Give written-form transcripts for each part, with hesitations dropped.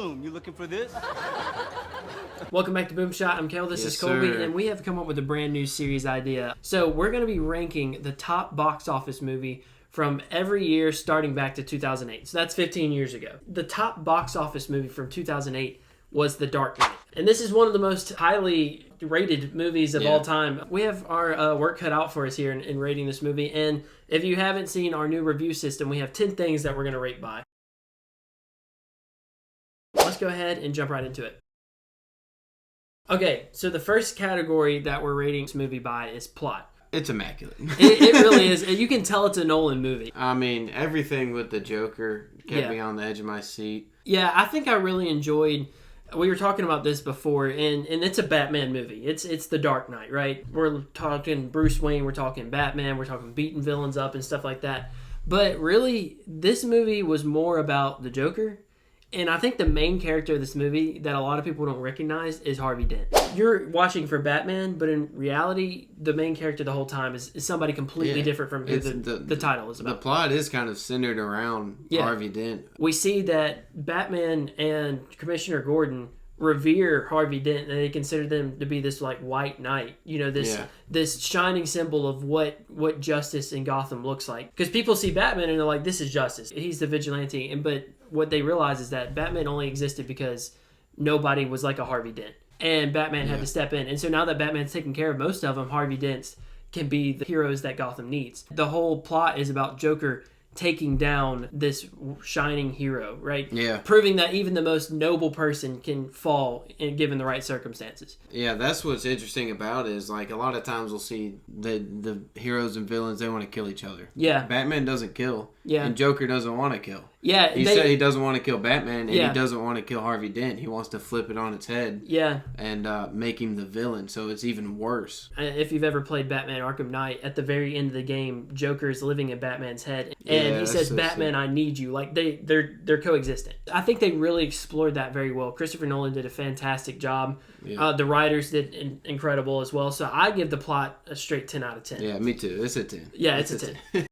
Boom, you looking for this? Welcome back to BoomShot. I'm Kel, this is Colby, sir. and we have come up with a brand new series idea. So we're going to be ranking the top box office movie from every year starting back to 2008. So that's 15 years ago. The top box office movie from 2008 was The Dark Knight. And this is one of the most highly rated movies of all time. We have our work cut out for us here in rating this movie. And if you haven't seen our new review system, we have 10 things that we're going to rate by. Let's go ahead and jump right into it. Okay, so the first category that we're rating this movie by is plot. It's immaculate. It really is. You can tell it's a Nolan movie. I mean, everything with the Joker kept me on the edge of my seat. Yeah, I think I really enjoyed... We were talking about this before, and it's a Batman movie. It's The Dark Knight, right? We're talking Bruce Wayne, we're talking Batman, we're talking beating villains up and stuff like that. But really, this movie was more about the Joker. And I think the main character of this movie that a lot of people don't recognize is Harvey Dent. You're watching for Batman, but in reality, the main character the whole time is somebody completely different from who the title is about. The plot is kind of centered around Harvey Dent. We see that Batman and Commissioner Gordon revere Harvey Dent, and they consider them to be this like white knight, this shining symbol of what justice in Gotham looks like. Because people see Batman and they're like, this is justice, he's the vigilante, but what they realize is that Batman only existed because nobody was like a Harvey Dent, and Batman had to step in. And so now that Batman's taking care of most of them, Harvey Dent can be the heroes that Gotham needs. The whole plot is about Joker taking down this shining hero, right? Yeah. Proving that even the most noble person can fall given the right circumstances. Yeah, that's what's interesting about it is like a lot of times we'll see the heroes and villains, they want to kill each other. Yeah. Batman doesn't kill. Yeah. And Joker doesn't want to kill. Yeah. He said he doesn't want to kill Batman, and he doesn't want to kill Harvey Dent. He wants to flip it on its head. Yeah. And make him the villain, so it's even worse. If you've ever played Batman Arkham Knight, at the very end of the game, Joker is living in Batman's head, and he says, Batman, I need you. Like, they're coexistent. I think they really explored that very well. Christopher Nolan did a fantastic job. Yeah. The writers did incredible as well. So I give the plot a straight 10 out of 10. Yeah, me too. It's a 10. Yeah, it's a 10.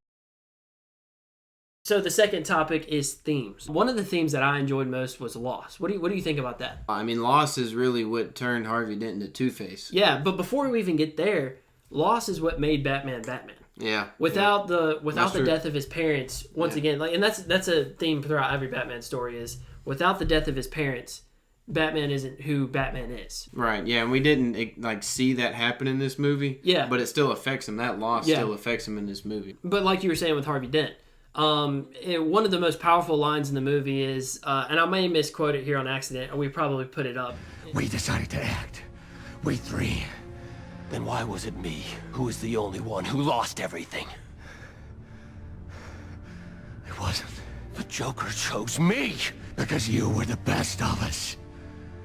So the second topic is themes. One of the themes that I enjoyed most was loss. What do you think about that? I mean, loss is really what turned Harvey Dent into Two-Face. Yeah, but before we even get there, loss is what made Batman Batman. Yeah. Without the death of his parents, once again, and that's a theme throughout every Batman story is without the death of his parents, Batman isn't who Batman is. Right, yeah, and we didn't see that happen in this movie. Yeah. But it still affects him. That loss still affects him in this movie. But like you were saying with Harvey Dent, one of the most powerful lines in the movie is, and I may misquote it here on accident, or we probably put it up. We decided to act. We three. Then why was it me who was the only one who lost everything? It wasn't. The Joker chose me because you were the best of us.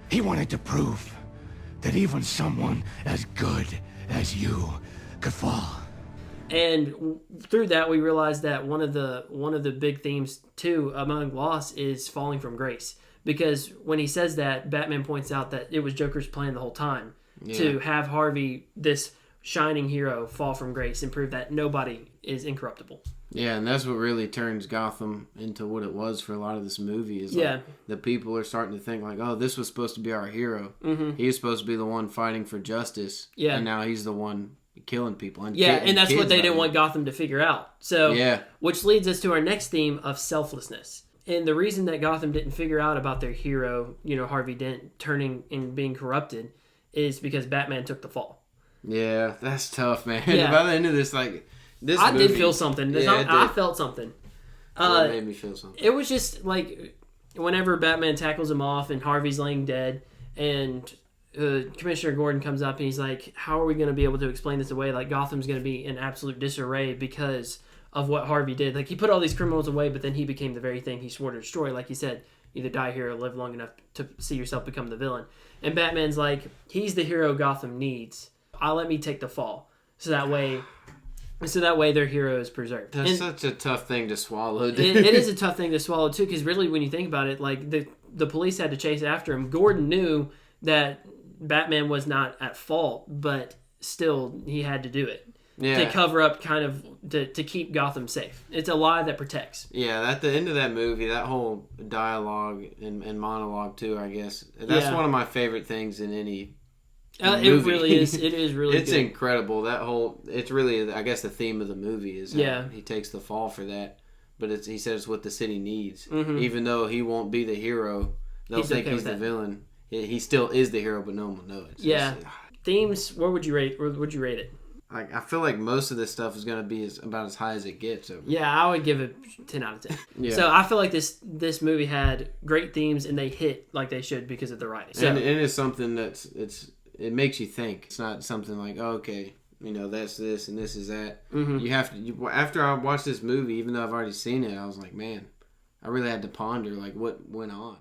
He wanted to prove that even someone as good as you could fall. And through that, we realized that one of the big themes too among loss is falling from grace. Because when he says that, Batman points out that it was Joker's plan the whole time to have Harvey, this shining hero, fall from grace and prove that nobody is incorruptible. Yeah, and that's what really turns Gotham into what it was for a lot of this movie. Is the people are starting to think like, oh, this was supposed to be our hero. Mm-hmm. He was supposed to be the one fighting for justice. Yeah, and now he's the one killing people. And and that's what they didn't want Gotham to figure out. So, which leads us to our next theme of selflessness. And the reason that Gotham didn't figure out about their hero, Harvey Dent, turning and being corrupted is because Batman took the fall. Yeah, that's tough, man. Yeah. By the end of this, I did feel something. I felt something. It made me feel something. It was just like whenever Batman tackles him off and Harvey's laying dead and Commissioner Gordon comes up and he's like, how are we going to be able to explain this away? Like, Gotham's going to be in absolute disarray because of what Harvey did. Like, he put all these criminals away, but then he became the very thing he swore to destroy. Like he said, either die here or live long enough to see yourself become the villain. And Batman's like, he's the hero Gotham needs. Let me take the fall. So that way their hero is preserved. That's such a tough thing to swallow. It is a tough thing to swallow, too, because really when you think about it, like the police had to chase after him. Gordon knew that Batman was not at fault, but still he had to do it. to cover up kind of to keep Gotham safe. It's a lie that protects. Yeah, at the end of that movie, that whole dialogue and monologue too, I guess, that's one of my favorite things in any movie. It really is. It is really it's good. incredible. It's really, I guess, the theme of the movie is he takes the fall for that. But he says it's what the city needs. Mm-hmm. Even though he won't be the hero, they'll think he's the villain. He still is the hero, but no one will know it. Yeah. Themes, where would you rate it? I feel like most of this stuff is going to be about as high as it gets. So. Yeah, I would give it 10 out of 10. Yeah. So I feel like this movie had great themes, and they hit like they should because of the writing. So, and it's something it makes you think. It's not something like, oh, okay, that's this and this is that. Mm-hmm. You have to. After I watched this movie, even though I've already seen it, I was like, man, I really had to ponder like what went on.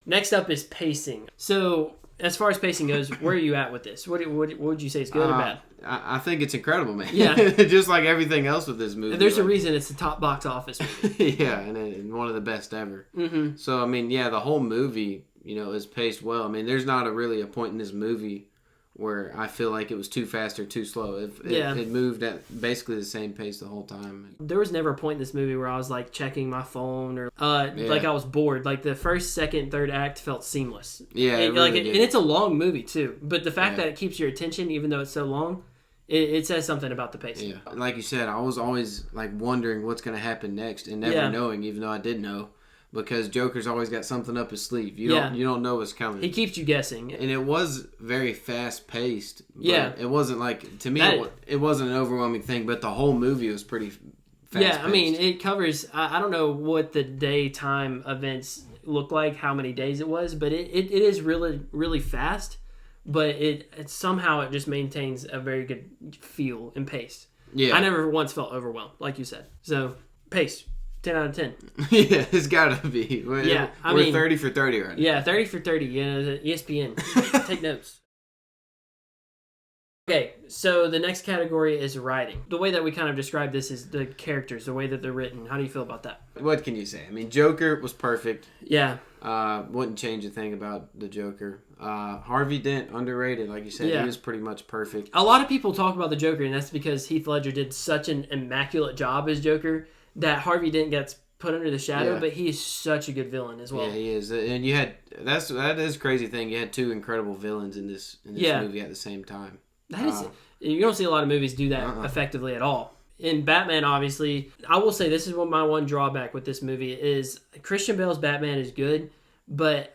Next up is pacing. So, as far as pacing goes, where are you at with this? What would you say is good or bad? I think it's incredible, man. Yeah. Just like everything else with this movie. There's a reason it's the top box office movie. Yeah, and one of the best ever. Mm-hmm. So, I mean, the whole movie, is paced well. I mean, there's not really a point in this movie where I feel like it was too fast or too slow. It moved at basically the same pace the whole time. There was never a point in this movie where I was like checking my phone or like I was bored. Like the first, second, third act felt seamless. Yeah, and it's a long movie too. But the fact that it keeps your attention even though it's so long, it says something about the pacing. Yeah, like you said, I was always like wondering what's going to happen next and never knowing, even though I did know. Because Joker's always got something up his sleeve. You don't know what's coming. He keeps you guessing. And it was very fast paced. Yeah. It wasn't like, to me, it wasn't an overwhelming thing, but the whole movie was pretty fast paced. I mean, it covers, I don't know what the daytime events look like, how many days it was, but it is really, really fast. But it somehow it just maintains a very good feel and pace. Yeah. I never once felt overwhelmed, like you said. So, pace. 10 out of 10. Yeah, it's got to be. We're 30 for 30 right now. Yeah, 30 for 30. ESPN. Take notes. Okay, so the next category is writing. The way that we kind of describe this is the characters, the way that they're written. How do you feel about that? What can you say? I mean, Joker was perfect. Yeah. Wouldn't change a thing about the Joker. Harvey Dent, underrated. Like you said, he was pretty much perfect. A lot of people talk about the Joker, and that's because Heath Ledger did such an immaculate job as Joker that Harvey Dent gets put under the shadow, but he is such a good villain as well. Yeah, he is. And you had that is a crazy thing. You had two incredible villains in this movie at the same time. That is, you don't see a lot of movies do that effectively at all. In Batman, obviously, I will say this is my one drawback with this movie is Christian Bale's Batman is good, but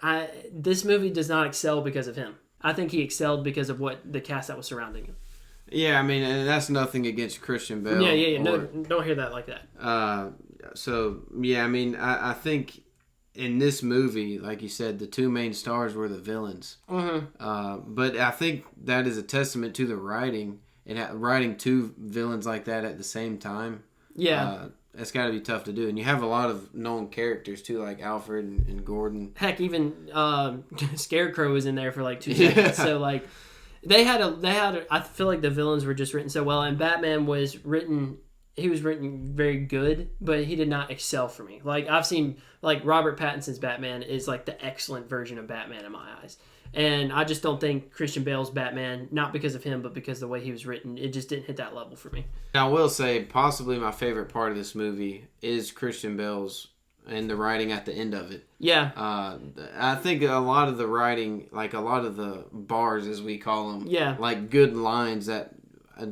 this movie does not excel because of him. I think he excelled because of the cast that was surrounding him. Yeah, I mean, and that's nothing against Christian Bale. Yeah. No, don't hear that like that. So, yeah, I mean, I think in this movie, like you said, the two main stars were the villains. Mm-hmm. But I think that is a testament to the writing. And writing two villains like that at the same time. Yeah. That's got to be tough to do. And you have a lot of known characters, too, like Alfred and Gordon. Heck, even Scarecrow was in there for like 2 seconds. So, like... They had I feel like the villains were just written so well, and Batman was written very good, but he did not excel for me. Like, I've seen, like, Robert Pattinson's Batman is, like, the excellent version of Batman in my eyes. And I just don't think Christian Bale's Batman, not because of him, but because of the way he was written, it just didn't hit that level for me. Now, I will say, possibly my favorite part of this movie is Christian Bale's and the writing at the end of it. Yeah. I think a lot of the writing, like a lot of the bars, as we call them, like good lines that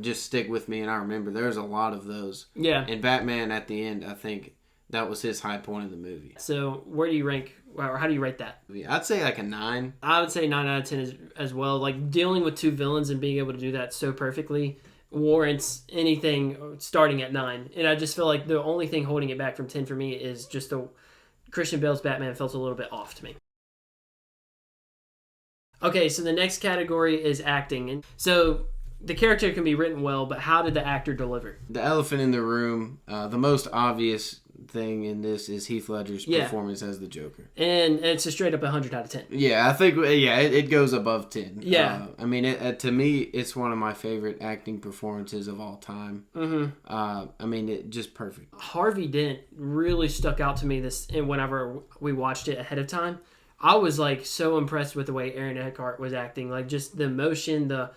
just stick with me and I remember. There's a lot of those. Yeah. And Batman at the end, I think that was his high point of the movie. So where do you rank, or how do you rate that? I'd say like a 9. I would say 9 out of 10 as well. Like, dealing with two villains and being able to do that so perfectly warrants anything starting at 9. And I just feel like the only thing holding it back from 10 for me is just the Christian Bale's Batman felt a little bit off to me. Okay, so the next category is acting. And so the character can be written well, but how did the actor deliver? The elephant in the room, the most obvious thing in this is Heath Ledger's performance as the Joker. And it's a straight up 100 out of 10. Yeah, I think it goes above 10. Yeah. I mean, to me, it's one of my favorite acting performances of all time. Mm-hmm. I mean, it just perfect. Harvey Dent really stuck out to me and whenever we watched it ahead of time. I was like so impressed with the way Aaron Eckhart was acting. Like, just the emotion, the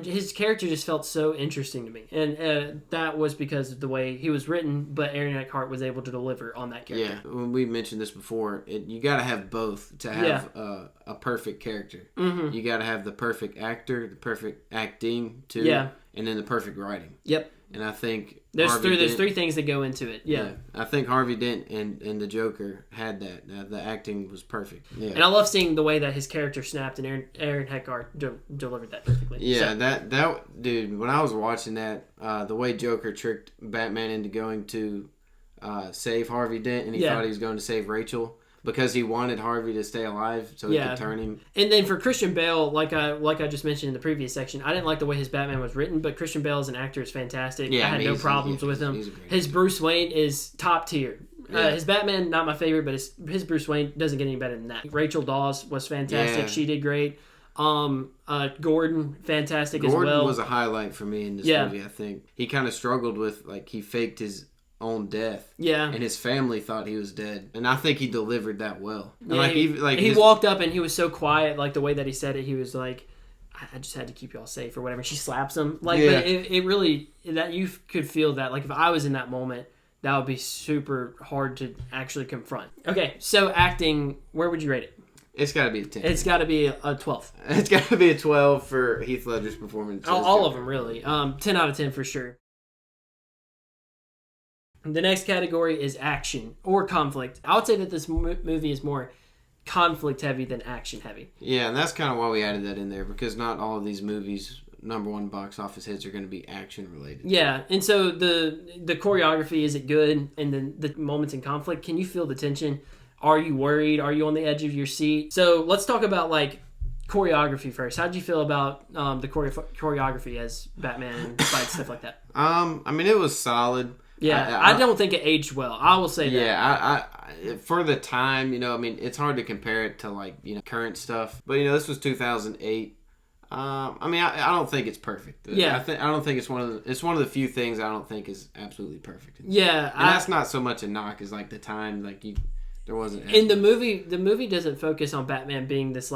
his character just felt so interesting to me, and that was because of the way he was written. But Aaron Eckhart was able to deliver on that character. Yeah, when we mentioned this before, you got to have both to have a perfect character. Mm-hmm. You got to have the perfect actor, the perfect acting too, and then the perfect writing. Yep. And I think there's three things that go into it. Yeah. I think Harvey Dent and the Joker had that. The acting was perfect. Yeah. And I love seeing the way that his character snapped, and Aaron Eckhart delivered that perfectly. Yeah, so. that dude. When I was watching that, the way Joker tricked Batman into going to save Harvey Dent, and he thought he was going to save Rachel. Because he wanted Harvey to stay alive, so he could turn him. And then for Christian Bale, like I just mentioned in the previous section, I didn't like the way his Batman was written, but Christian Bale as an actor is fantastic. I had no problems with him. His Bruce Wayne is top tier. His Batman, not my favorite, but his Bruce Wayne doesn't get any better than that. Rachel Dawes was fantastic. Yeah. She did great. Gordon, fantastic as well. Gordon was a highlight for me in this movie, I think. He kind of struggled with, he faked his own death. Yeah. And his family thought he was dead. And I think he delivered that well. Yeah, he walked up and he was so quiet, the way that he said it, he was like, I just had to keep y'all safe or whatever. She slaps him. But it really, that you could feel that. If I was in that moment, that would be super hard to actually confront. Okay, so acting, where would you rate it? It's got to be a 10. It's got to be a 12. It's got to be a 12 for Heath Ledger's performance. All of them, really. 10 out of 10 for sure. The next category is action or conflict. I would say that this movie is more conflict heavy than action heavy. Yeah, and that's kind of why we added that in there, because not all of these movies' number one box office hits are going to be action related. Yeah, and so the choreography, is it good? And then the moments in conflict, can you feel the tension? Are you worried? Are you on the edge of your seat? So let's talk about choreography first. How did you feel about the choreography as Batman fights, stuff like that? I mean, it was solid. Yeah, I don't think it aged well. I will say that. Yeah, I for the time, I mean, it's hard to compare it to current stuff. But this was 2008. I mean, I don't think it's perfect. Yeah, I don't think it's one of the few things I don't think is absolutely perfect. Yeah, and that's not so much a knock as the time there wasn't. In the movie doesn't focus on Batman being this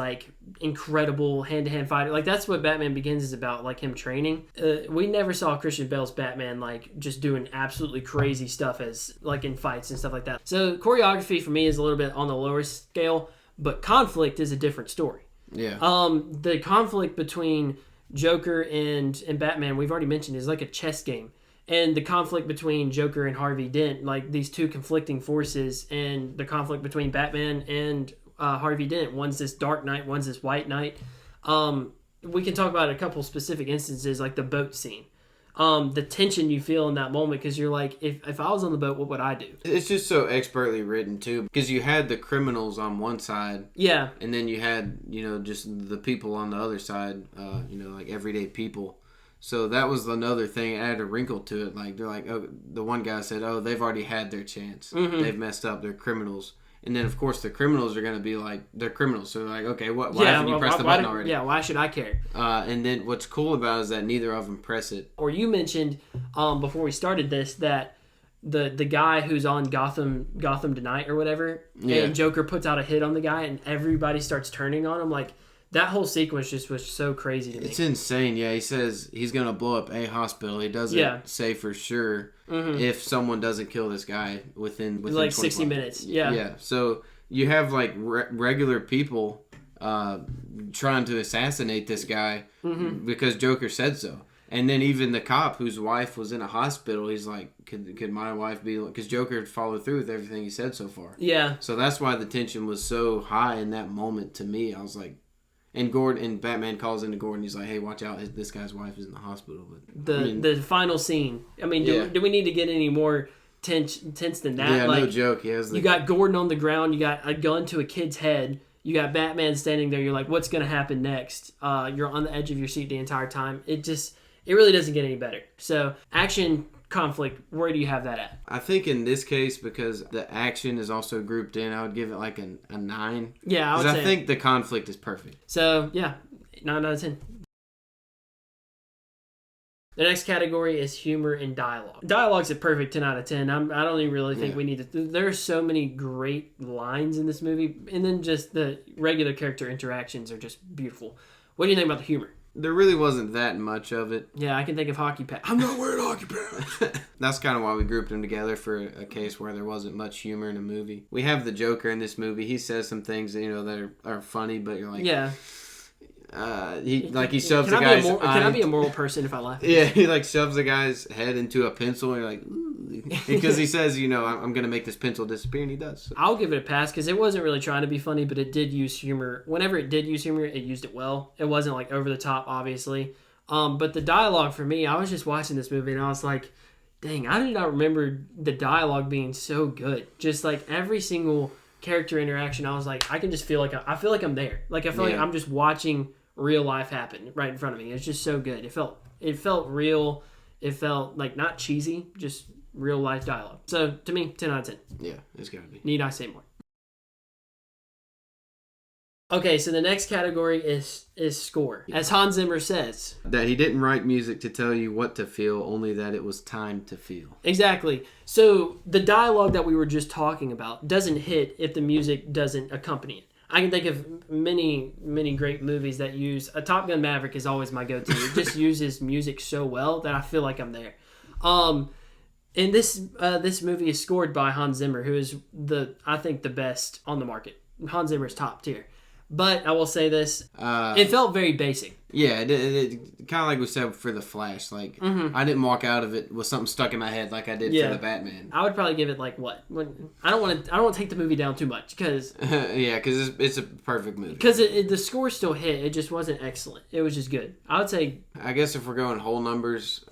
incredible hand-to-hand fighter. That's what Batman Begins is about, him training. We never saw Christian Bale's Batman just doing absolutely crazy stuff as in fights and stuff like that. So choreography for me is a little bit on the lower scale, but conflict is a different story. Yeah. The conflict between Joker and Batman, we've already mentioned, is like a chess game. And the conflict between Joker and Harvey Dent, these two conflicting forces, and the conflict between Batman and Harvey Dent. One's this Dark Knight, one's this White Knight. We can talk about a couple specific instances, like the boat scene. The tension you feel in that moment, because you're if I was on the boat, what would I do? It's just so expertly written, too, because you had the criminals on one side. Yeah. And then you had, just the people on the other side, everyday people. So that was another thing. It added a wrinkle to it. They're the one guy said, they've already had their chance. Mm-hmm. They've messed up. They're criminals. And then, of course, the criminals are going to be they're criminals. So they're okay, why haven't you pressed the button already? Yeah, why should I care? And then what's cool about it is that neither of them press it. Or you mentioned before we started this that the guy who's on Gotham Tonight or whatever, and Joker puts out a hit on the guy and everybody starts turning on him, that whole sequence just was so crazy to me. It's insane. Yeah, he says he's going to blow up a hospital. He doesn't say for sure if someone doesn't kill this guy within 60 minutes. Yeah. Yeah. So you have regular people trying to assassinate this guy because Joker said so. And then even the cop whose wife was in a hospital, he's like, could my wife be... Because Joker followed through with everything he said so far. Yeah. So that's why the tension was so high in that moment to me. I was like... And Batman calls into Gordon. He's like, "Hey, watch out! This guy's wife is in the hospital." But the final scene. I mean, do we need to get any more tense than that? Yeah, no joke. You got Gordon on the ground. You got a gun to a kid's head. You got Batman standing there. You're like, "What's going to happen next?" You're on the edge of your seat the entire time. It really doesn't get any better. So action. Conflict, where do you have that at? I think in this case, because the action is also grouped in, I would give it a 9. Yeah, I would say. Because I think the conflict is perfect. So, yeah, 9 out of 10. The next category is humor and dialogue. Dialogue's a perfect 10 out of 10. I don't even really think we need to... There are so many great lines in this movie, and then just the regular character interactions are just beautiful. What do you think about the humor? There really wasn't that much of it. Yeah, I can think of hockey pads. I'm not wearing hockey pads. That's kind of why we grouped them together, for a case where there wasn't much humor in a movie. We have the Joker in this movie. He says some things that, that are funny, but you're like, yeah. He shoves the guy's eye. Can I be a moral person if I laugh? Yeah, he shoves the guy's head into a pencil, and you're like, ooh. Because he says, I'm going to make this pencil disappear, and he does. So. I'll give it a pass because it wasn't really trying to be funny, but it did use humor. Whenever it did use humor, it used it well. It wasn't like over the top, obviously. But the dialogue for me, I was just watching this movie and I was like, dang, I did not remember the dialogue being so good. Just like every single character interaction, I was like, I can just feel like I feel like I'm there. Like I feel like I'm just watching real life happen right in front of me. It's just so good. It felt real. It felt like not cheesy, just real life dialogue. So to me, 10 out of 10. Yeah, it's gotta be. Need I say more? Okay, so the next category is score. As Hans Zimmer says, that he didn't write music to tell you what to feel, only that it was time to feel. Exactly. So the dialogue that we were just talking about doesn't hit if the music doesn't accompany it. I can think of many, many great movies that use... Top Gun Maverick is always my go-to. It just uses music so well that I feel like I'm there. And this movie is scored by Hans Zimmer, who is I think the best on the market. Hans Zimmer's top tier. But I will say this, it felt very basic. Yeah, it kind of like we said for The Flash. Like, I didn't walk out of it with something stuck in my head like I did for The Batman. I would probably give it like what? I don't want to take the movie down too much because because it's a perfect movie. Because the score still hit, it just wasn't excellent. It was just good. I would say. I guess if we're going whole numbers,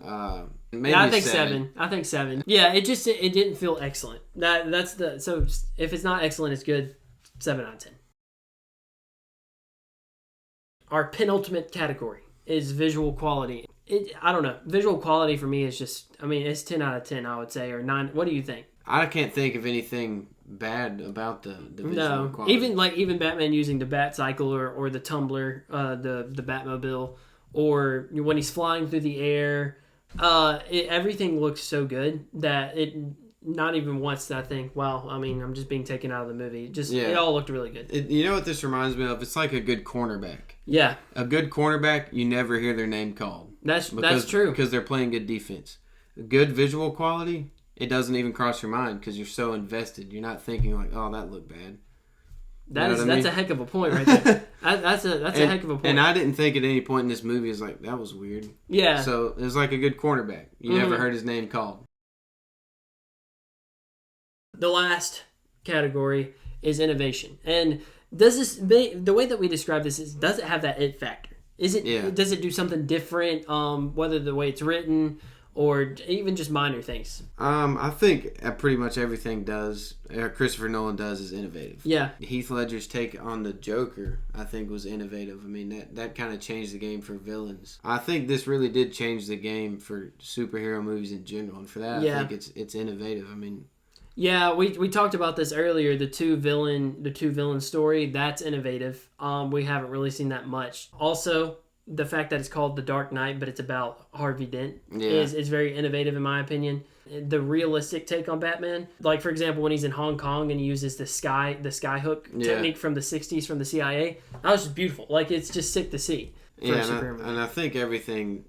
maybe I think 7. I think 7. Yeah, it didn't feel excellent. So if it's not excellent, it's good. 7 out of 10. Our penultimate category is visual quality. I don't know. Visual quality for me is just, it's 10 out of 10, I would say, or 9. What do you think? I can't think of anything bad about the visual quality. Even Batman using the Bat Cycle or the Tumbler, the Batmobile, or when he's flying through the air, everything looks so good that it... Not even once did I think, wow, I'm just being taken out of the movie. It all looked really good. You know what this reminds me of? It's like a good cornerback. Yeah. A good cornerback, you never hear their name called. That's true. Because they're playing good defense. Good visual quality, it doesn't even cross your mind because you're so invested. You're not thinking like, oh, that looked bad. That's a heck of a point right there. That's a heck of a point. And I didn't think at any point in this movie, it's like, that was weird. Yeah. So it was like a good cornerback. You never heard his name called. The last category is innovation. And the way that we describe this is, does it have that it factor? Does it do something different, whether the way it's written or even just minor things? I think pretty much everything Christopher Nolan does is innovative. Yeah. Heath Ledger's take on the Joker, I think, was innovative. That kind of changed the game for villains. I think this really did change the game for superhero movies in general. And for that, I think it's innovative. Yeah, we talked about this earlier. The two villain story, that's innovative. We haven't really seen that much. Also, the fact that it's called The Dark Knight, but it's about Harvey Dent is very innovative in my opinion. The realistic take on Batman, like for example when he's in Hong Kong and he uses the sky hook technique from the 60s from the CIA, that was just beautiful. Like it's just sick to see. And I think everything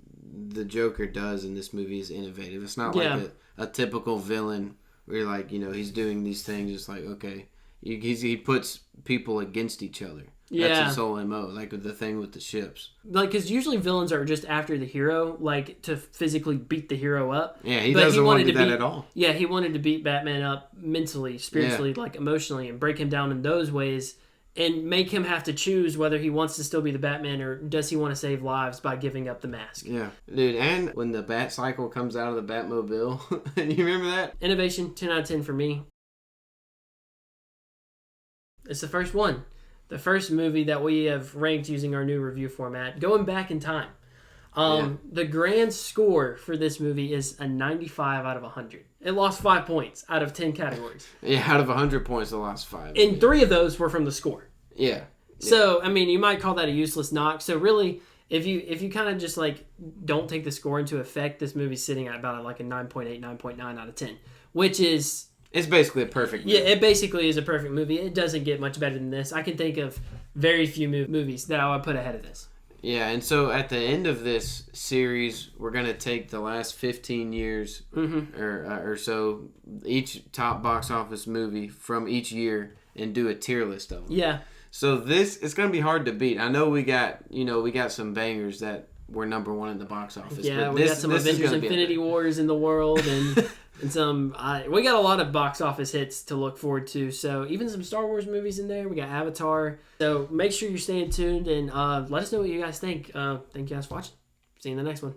the Joker does in this movie is innovative. It's not like a typical villain. Where you're like, he's doing these things. It's like, okay, he puts people against each other. Yeah. That's his whole MO, like the thing with the ships. Like, because usually villains are just after the hero, like to physically beat the hero up. Yeah, he doesn't want to do that at all. Yeah, he wanted to beat Batman up mentally, spiritually, like emotionally, and break him down in those ways. And make him have to choose whether he wants to still be the Batman or does he want to save lives by giving up the mask. Yeah. Dude, and when the Bat Cycle comes out of the Batmobile, you remember that? Innovation, 10 out of 10 for me. It's the first one. The first movie that we have ranked using our new review format, going back in time. The grand score for this movie is a 95 out of 100. It lost 5 points out of 10 categories. Yeah, out of 100 points, it lost 5. And 3 of those were from the score. Yeah. So, you might call that a useless knock. So, really, if you kind of just, don't take the score into effect, this movie's sitting at about, a 9.8, 9.9 out of 10. Which is... It's basically a perfect movie. Yeah, it basically is a perfect movie. It doesn't get much better than this. I can think of very few movies that I would put ahead of this. Yeah, and so at the end of this series, we're going to take the last 15 years or so, each top box office movie from each year, and do a tier list of them. Yeah. So it's going to be hard to beat. I know we got some bangers that were number one in the box office. Yeah, but we got some Avengers Infinity Wars in the world, and some. We got a lot of box office hits to look forward to. So even some Star Wars movies in there. We got Avatar. So make sure you're staying tuned and let us know what you guys think. Thank you guys for watching. See you in the next one.